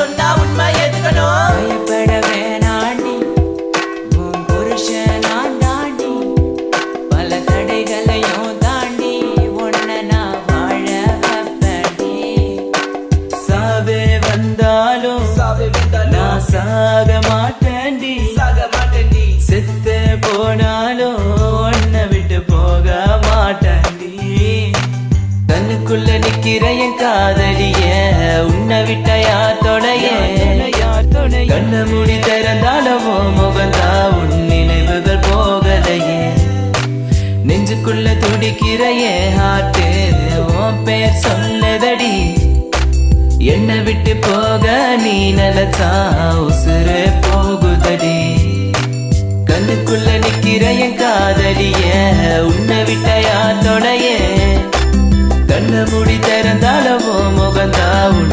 சொன்னா உண்மை எதுக்கணும் பயப்பட வேணாண்டி உன் புருஷன் நான் தாண்டி பல தடைகளையும் தாண்டி உன்னை நான் வாழ வைப்பேன்டி சாவே வந்தாலும் நான் சாக மாட்டேன்டி செத்து போனாலும் உன்னை விட்டு போக மாட்டேன்டி கண்ணுக்குள்ள நிக்கிற என் காதலிய உன்னை விட்ட யார் தொடைய கண்ண மூடி திறந்தாலும் முகந்தா உன் நினைவுகள் போகலையே நெஞ்சுக்குள்ள துடிக்கிற என் ஹார்ட்டு உன் பேர் சொல்லதடி என்னை விட்டு போக நீ நினைச்சா உசுறு போகுதடி கண்ணுக்குள்ள நிக்கிற என் காதலிய உன்னை விட்ட யார் தொடைய கண்ண மூடி திறந்தாலும் முகந்தா உன்